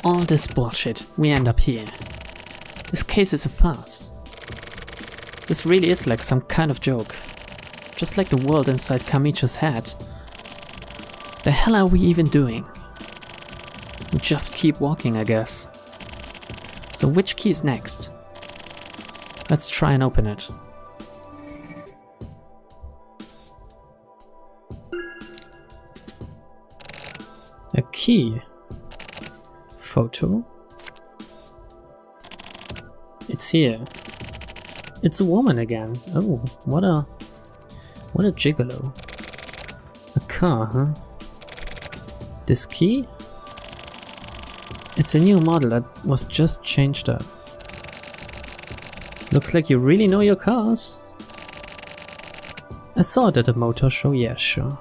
all this bullshit, we end up here. This case is a farce. This really is like some kind of joke. Just like the world inside Kamicho's head. The hell are we even doing? We just keep walking, I guess. So which key is next? Let's try and open it. A key. Photo. It's here. It's a woman again. Oh, what a gigolo. A car, huh? This key? It's a new model that was just changed up. Looks like you really know your cars. I saw it at a motor show, yeah, sure.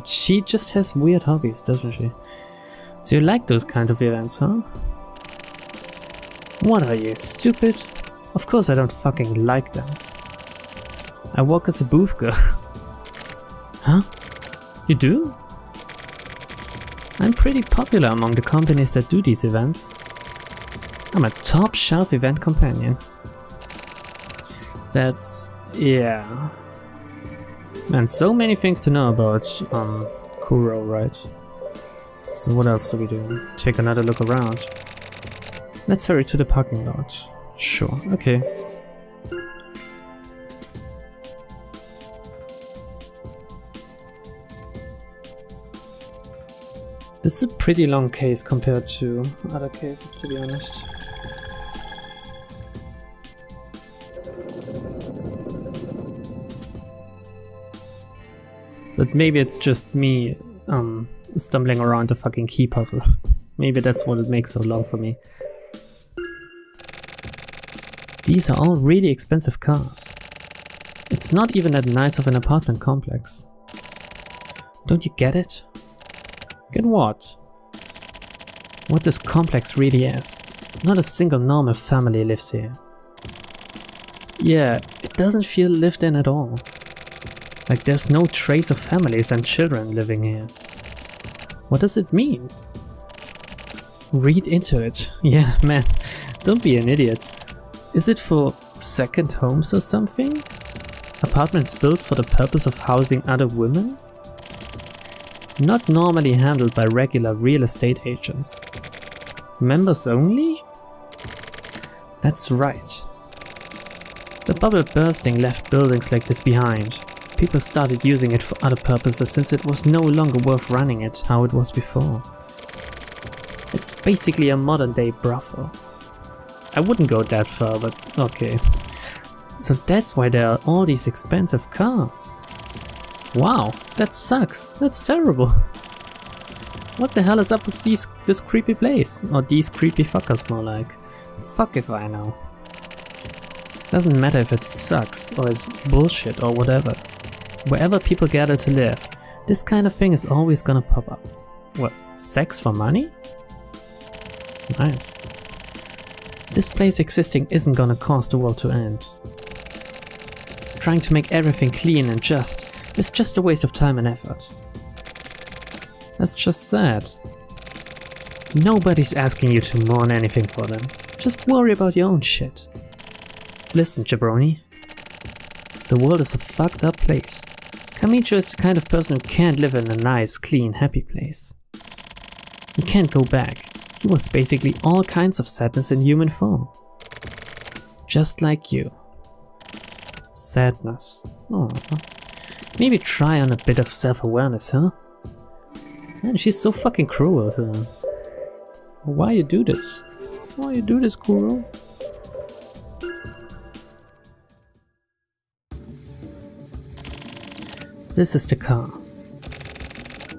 She just has weird hobbies, doesn't she? So you like those kind of events, huh? What are you, stupid? Of course I don't fucking like them. I work as a booth girl. Huh? You do? I'm pretty popular among the companies that do these events. I'm a top shelf event companion. That's... yeah. Man, so many things to know about Kuro, right? So what else do we do? Take another look around. Let's hurry to the parking lot. Sure, okay. This is a pretty long case compared to other cases, to be honest. But maybe it's just me stumbling around the fucking key puzzle. Maybe that's what it makes so long for me. These are all really expensive cars. It's not even that nice of an apartment complex. Don't you get it? Get what? What this complex really is. Not a single normal family lives here. Yeah, it doesn't feel lived in at all. Like there's no trace of families and children living here. What does it mean? Read into it. Yeah, man, don't be an idiot. Is it for second homes or something? Apartments built for the purpose of housing other women? Not normally handled by regular real estate agents. Members only? That's right. The bubble bursting left buildings like this behind. People started using it for other purposes since it was no longer worth running it how it was before. It's basically a modern day brothel. I wouldn't go that far, but okay. So that's why there are all these expensive cars. Wow, that sucks. That's terrible. What the hell is up with this creepy place? Or these creepy fuckers more like. Fuck if I know. Doesn't matter if it sucks or is bullshit or whatever. Wherever people gather to live, this kind of thing is always gonna pop up. What, sex for money? Nice. This place existing isn't gonna cause the world to end. Trying to make everything clean and just is just a waste of time and effort. That's just sad. Nobody's asking you to mourn anything for them. Just worry about your own shit. Listen, jabroni. The world is a fucked up place. Kamicho is the kind of person who can't live in a nice, clean, happy place. He can't go back. He was basically all kinds of sadness in human form. Just like you. Sadness. Oh. Maybe try on a bit of self-awareness, huh? Man, she's so fucking cruel to him. Why you do this? Why you do this, Kuro? This is the car.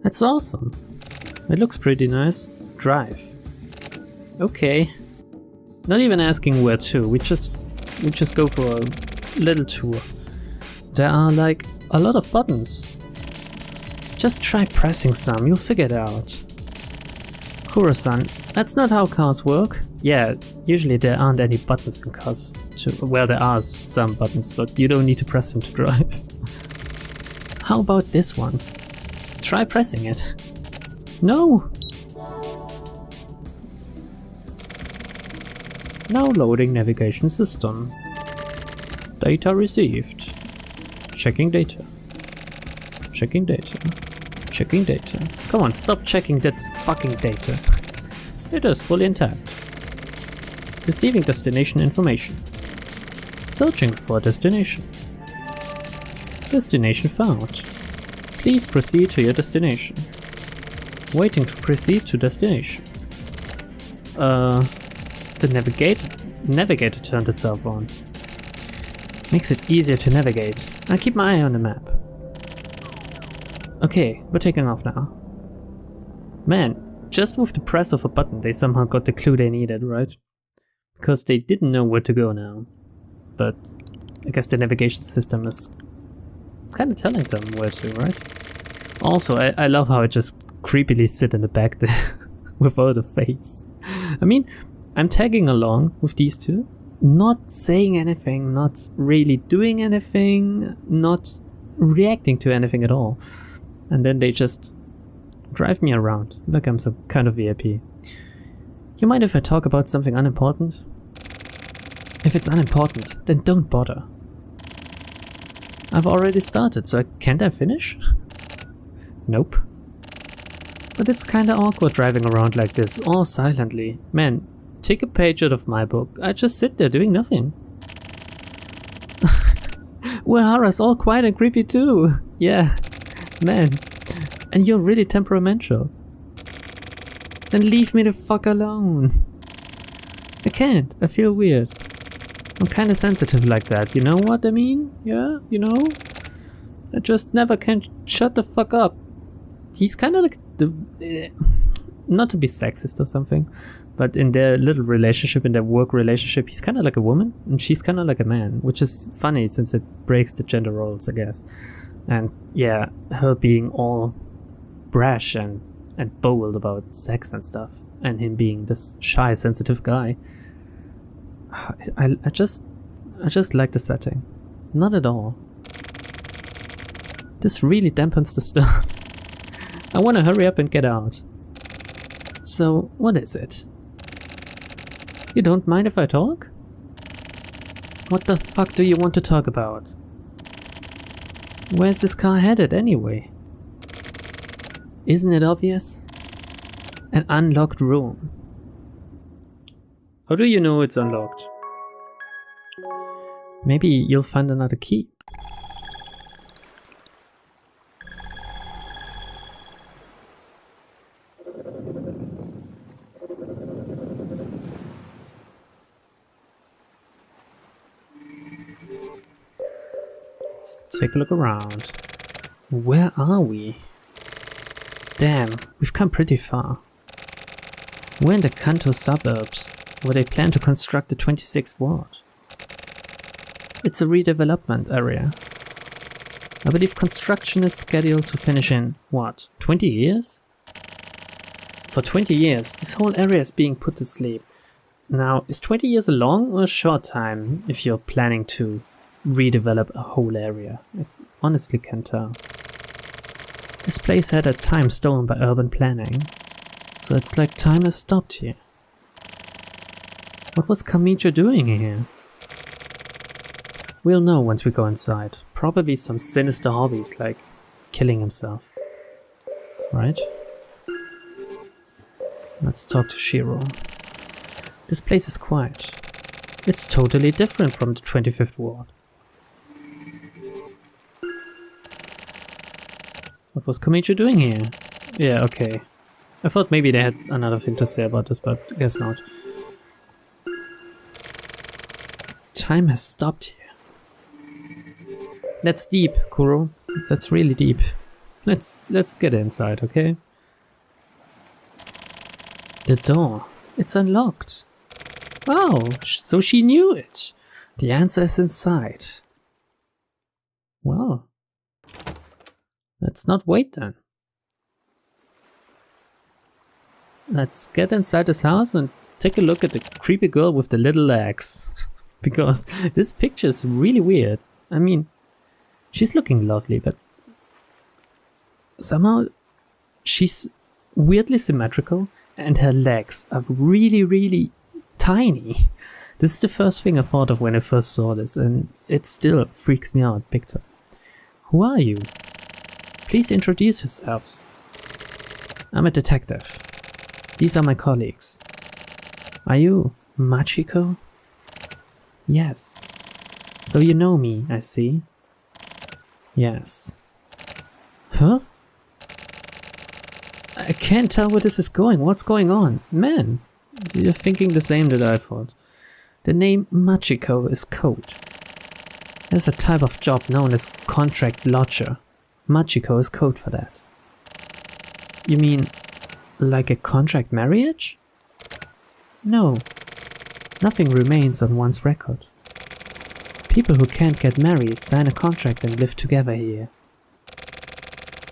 That's awesome. It looks pretty nice. Drive. Okay. Not even asking where to. We just go for a little tour. There are like a lot of buttons. Just try pressing some, you'll figure it out. Kuro-san, that's not how cars work. Yeah, usually there aren't any buttons in cars. Well, there are some buttons, but you don't need to press them to drive. How about this one? Try pressing it. No! Now loading navigation system. Data received. Checking data. Checking data. Checking data. Come on, stop checking that fucking data. It is fully intact. Receiving destination information. Searching for destination. Destination found. Please proceed to your destination. Waiting to proceed to destination. The navigator turned itself on. Makes it easier to navigate. I'll keep my eye on the map. Okay, we're taking off now. Man, just with the press of a button they somehow got the clue they needed, right? Because they didn't know where to go now. But I guess the navigation system is kind of telling them where to, right? Also, I love how it just creepily sit in the back there without a face. I mean, I'm tagging along with these two, not saying anything, not really doing anything, not reacting to anything at all. And then they just drive me around like I'm some kind of VIP. You mind if I talk about something unimportant? If it's unimportant, then don't bother. I've already started, so can't I finish? Nope. But it's kinda awkward driving around like this, all silently. Man, take a page out of my book. I just sit there doing nothing. Uehara's all quiet and creepy too. Yeah, man. And you're really temperamental. Then leave me the fuck alone. I can't. I feel weird. I'm kinda sensitive like that, you know what I mean? Yeah, you know? I just never can shut the fuck up. He's kinda like the... not to be sexist or something, but in their little relationship, in their work relationship, he's kinda like a woman, and she's kinda like a man, which is funny since it breaks the gender roles, I guess. And yeah, her being all brash and bold about sex and stuff, and him being this shy, sensitive guy. I just like the setting. Not at all. This really dampens the start. I want to hurry up and get out. So, what is it? You don't mind if I talk? What the fuck do you want to talk about? Where's this car headed anyway? Isn't it obvious? An unlocked room. How do you know it's unlocked? Maybe you'll find another key. Let's take a look around. Where are we? Damn, we've come pretty far. We're in the Kanto suburbs, where they plan to construct the 26th ward. It's a redevelopment area. I believe construction is scheduled to finish in, what, 20 years? For 20 years, this whole area is being put to sleep. Now, is 20 years a long or a short time if you're planning to redevelop a whole area? I honestly can't tell. This place had a time stolen by urban planning, so it's like time has stopped here. What was Kamicho doing here? We'll know once we go inside. Probably some sinister hobbies like killing himself. Right? Let's talk to Shiro. This place is quiet. It's totally different from the 25th ward. What was Kamicho doing here? Yeah, okay. I thought maybe they had another thing to say about this, but I guess not. Time has stopped here. That's deep, Kuro. That's really deep. Let's get inside, okay? The door. It's unlocked. Oh, so she knew it. The answer is inside. Well, let's not wait then. Let's get inside this house and take a look at the creepy girl with the little legs. Because this picture is really weird. I mean, she's looking lovely, but somehow she's weirdly symmetrical and her legs are really, really tiny. This is the first thing I thought of when I first saw this, and it still freaks me out big time. Who are you? Please introduce yourselves. I'm a detective. These are my colleagues. Are you Machiko? Yes. So you know me, I see. Yes. Huh? I can't tell where this is going. What's going on? Man, you're thinking the same that I thought. The name Machiko is code. There's a type of job known as contract lodger. Machiko is code for that. You mean like a contract marriage? No. Nothing remains on one's record. People who can't get married sign a contract and live together here.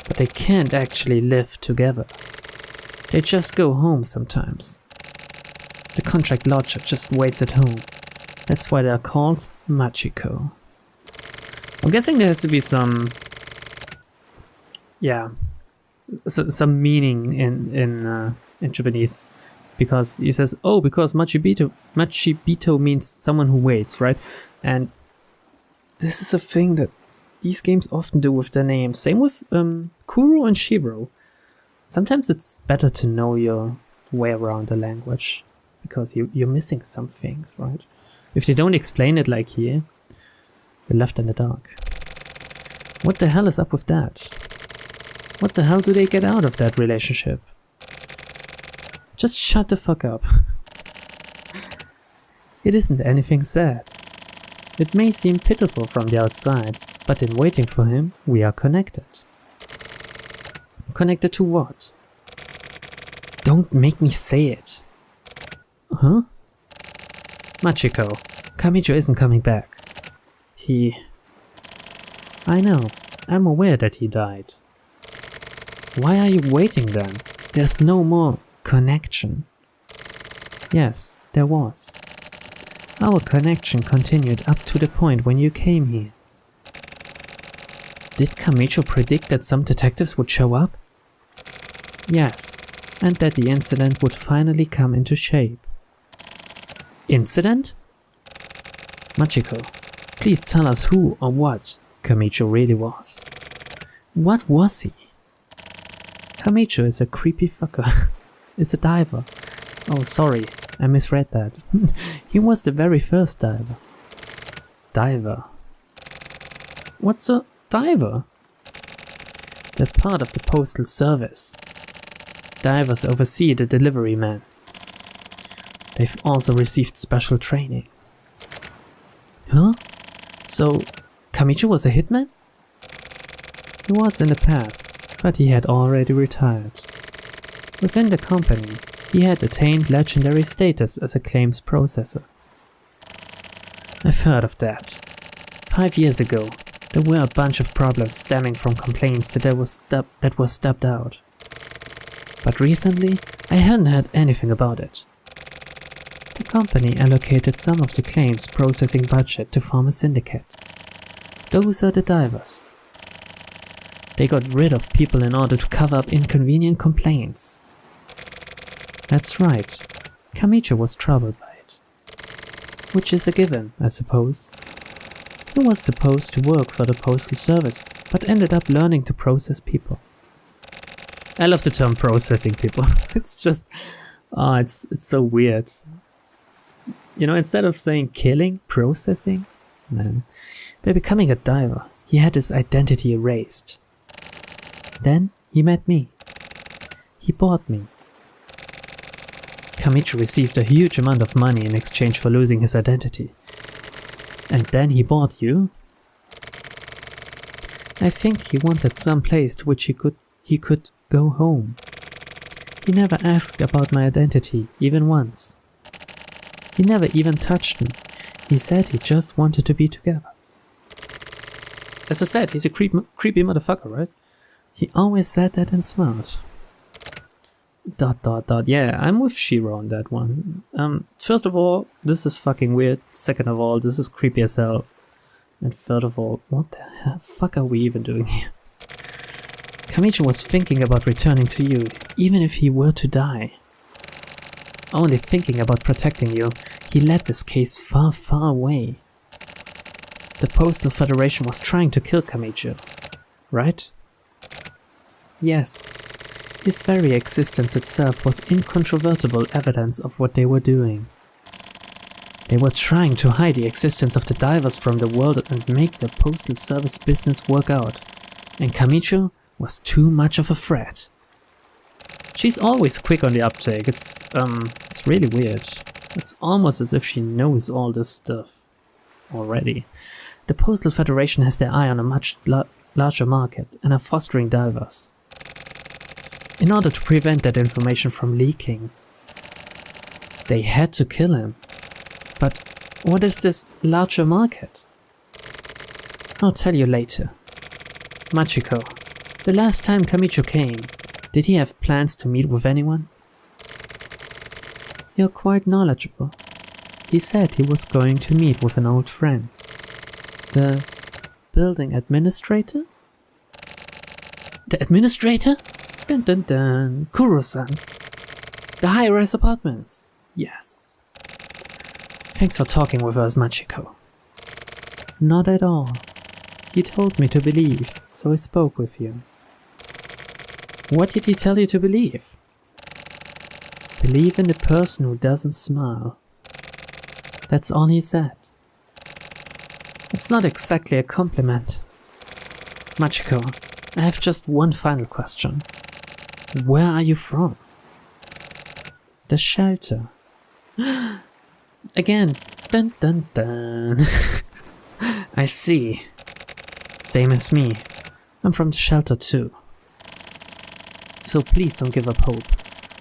But they can't actually live together. They just go home sometimes. The contract lodger just waits at home. That's why they're called Machiko. I'm guessing there has to be some... yeah, some meaning in Japanese, because he says, oh, because Machibito means someone who waits, right? And this is a thing that these games often do with their names. Same with Kuro and Shiro. Sometimes it's better to know your way around the language, because you're missing some things, right? If they don't explain it like here, you're left in the dark. What the hell is up with that? What the hell do they get out of that relationship? Just shut the fuck up. It isn't anything sad. It may seem pitiful from the outside, but in waiting for him, we are connected. Connected to what? Don't make me say it. Huh? Machiko, Kamijo isn't coming back. I know. I'm aware that he died. Why are you waiting then? There's no more connection. Yes, there was. Our connection continued up to the point when you came here. Did Kamijo predict that some detectives would show up? Yes, and that the incident would finally come into shape. Incident? Machiko, please tell us who or what Kamijo really was. What was he? Kamijo is a creepy fucker. Is a diver. Oh, sorry, I misread that. He was the very first diver. Diver? What's a diver? They're part of the postal service. Divers oversee the delivery men. They've also received special training. Huh? So, Kamijo was a hitman? He was in the past, but he had already retired. Within the company, he had attained legendary status as a claims processor. I've heard of that. 5 years ago, there were a bunch of problems stemming from complaints that were stepped out. But recently, I hadn't heard anything about it. The company allocated some of the claims processing budget to form a syndicate. Those are the divers. They got rid of people in order to cover up inconvenient complaints. That's right, Kamijo was troubled by it. Which is a given, I suppose. He was supposed to work for the postal service, but ended up learning to process people. I love the term processing people. It's just, it's so weird. You know, instead of saying killing, processing? Man. By becoming a diver, he had his identity erased. Then he met me. He bought me. Kamijo received a huge amount of money in exchange for losing his identity. And then he bought you? I think he wanted some place to which he could go home. He never asked about my identity, even once. He never even touched me. He said he just wanted to be together. As I said, he's a creepy motherfucker, right? He always said that and smiled. ... Yeah, I'm with Shiro on that one. First of all, this is fucking weird. Second of all, this is creepy as hell. And third of all, what the fuck are we even doing here? Kamijo was thinking about returning to you, even if he were to die. only thinking about protecting you, he led this case far, far away. The Postal Federation was trying to kill Kamicho, right? Yes. His very existence itself was incontrovertible evidence of what they were doing. They were trying to hide the existence of the divers from the world and make their postal service business work out. And Kamicho was too much of a threat. She's always quick on the uptake. It's really weird. It's almost as if she knows all this stuff already. The Postal Federation has their eye on a much larger market and are fostering divers. In order to prevent that information from leaking, they had to kill him. But what is this larger market? I'll tell you later. Machiko, the last time Kamicho came, did he have plans to meet with anyone? You're quite knowledgeable. He said he was going to meet with an old friend. The building administrator? The administrator? Dun dun dun. Kuro-san. The high-rise apartments. Yes. Thanks for talking with us, Machiko. Not at all. He told me to believe, so I spoke with you. What did he tell you to believe? Believe in the person who doesn't smile. That's all he said. It's not exactly a compliment. Machiko, I have just one final question. Where are you from? The shelter. Again. Dun dun dun. I see. Same as me. I'm from the shelter too. So please don't give up hope.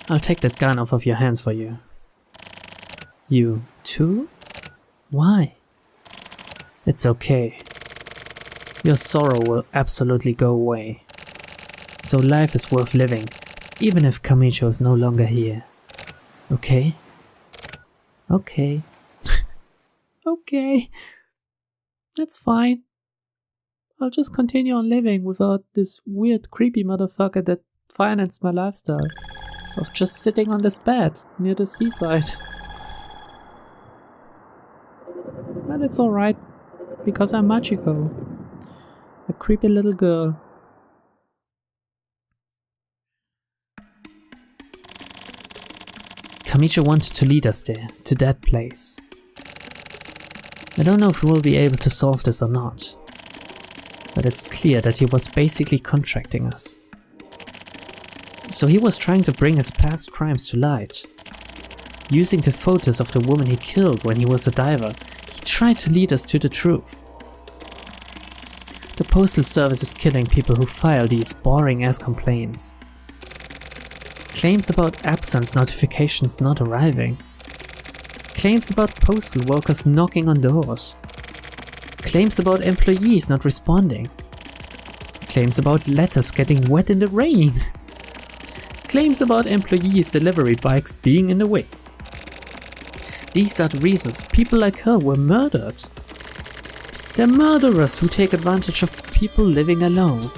I'll take that gun off of your hands for you. You too? Why? It's okay. Your sorrow will absolutely go away. So life is worth living, even if Kamicho is no longer here. Okay? Okay. Okay. That's fine. I'll just continue on living without this weird creepy motherfucker that financed my lifestyle of just sitting on this bed near the seaside. But it's alright, because I'm Machiko, a creepy little girl. Kamicho wanted to lead us there, to that place. I don't know if we will be able to solve this or not, but it's clear that he was basically contracting us. So he was trying to bring his past crimes to light. Using the photos of the woman he killed when he was a diver, he tried to lead us to the truth. The Postal Service is killing people who file these boring-ass complaints. Claims about absence notifications not arriving. Claims about postal workers knocking on doors. Claims about employees not responding. Claims about letters getting wet in the rain. Claims about employees' delivery bikes being in the way. These are the reasons people like her were murdered. They're murderers who take advantage of people living alone.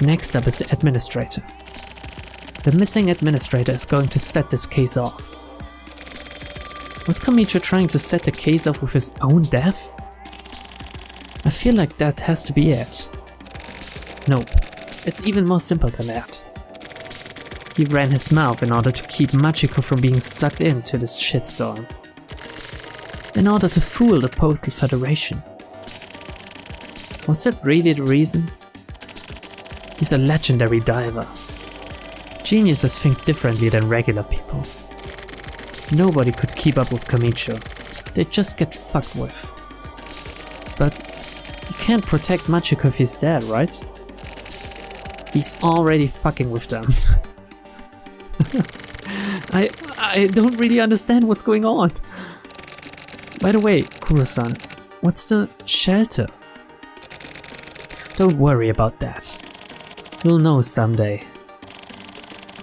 Next up is the administrator. The missing administrator is going to set this case off. Was Kamicho trying to set the case off with his own death? I feel like that has to be it. Nope, it's even more simple than that. He ran his mouth in order to keep Machiko from being sucked into this shitstorm. In order to fool the Postal Federation. Was that really the reason? He's a legendary diver. Geniuses think differently than regular people. Nobody could keep up with Kamicho. They just get fucked with. But he can't protect Machiko if he's dead, right? He's already fucking with them. I don't really understand what's going on. By the way, Kuro-san, what's the shelter? Don't worry about that. You'll know someday.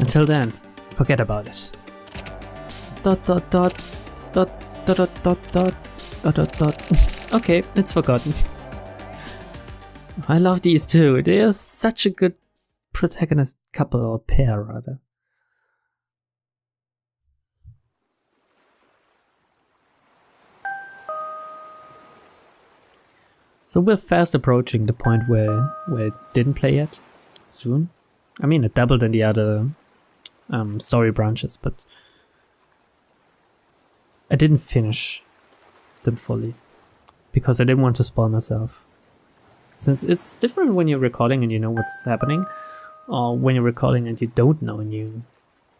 Until then, forget about it. ... Okay, it's forgotten. I love these two. They are such a good protagonist couple, or pair rather. So we're fast approaching the point where it didn't play yet. Soon. I mean, it doubled in the other story branches, but I didn't finish them fully because I didn't want to spoil myself. Since it's different when you're recording and you know what's happening, or when you're recording and you don't know and you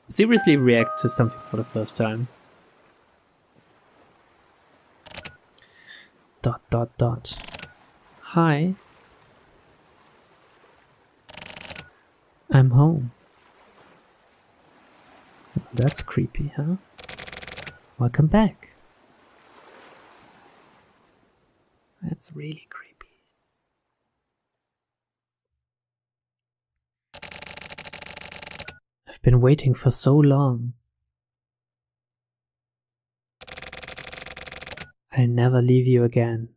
seriously react to something for the first time. ... Hi. I'm home. Well, that's creepy, huh? Welcome back. That's really creepy. I've been waiting for so long. I'll never leave you again.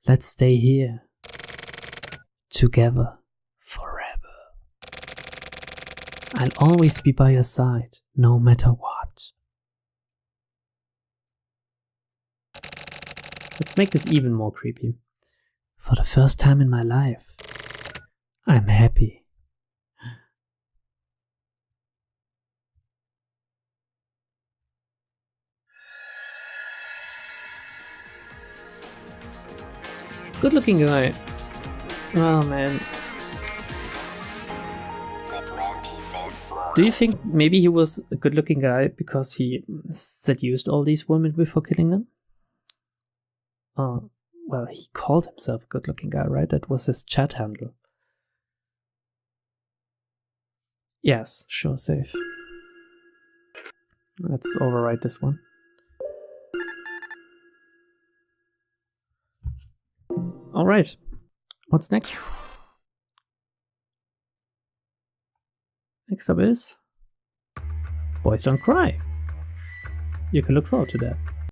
Let's stay here. Together. Forever. I'll always be by your side, no matter what. Let's make this even more creepy. For the first time in my life, I'm happy. Good looking guy. Oh man. Do you think maybe he was a good looking guy because he seduced all these women before killing them? Oh, well, he called himself a good looking guy, right? That was his chat handle. Yes, sure, safe. Let's overwrite this one. Alright, what's next? Next up is Boys Don't Cry. You can look forward to that.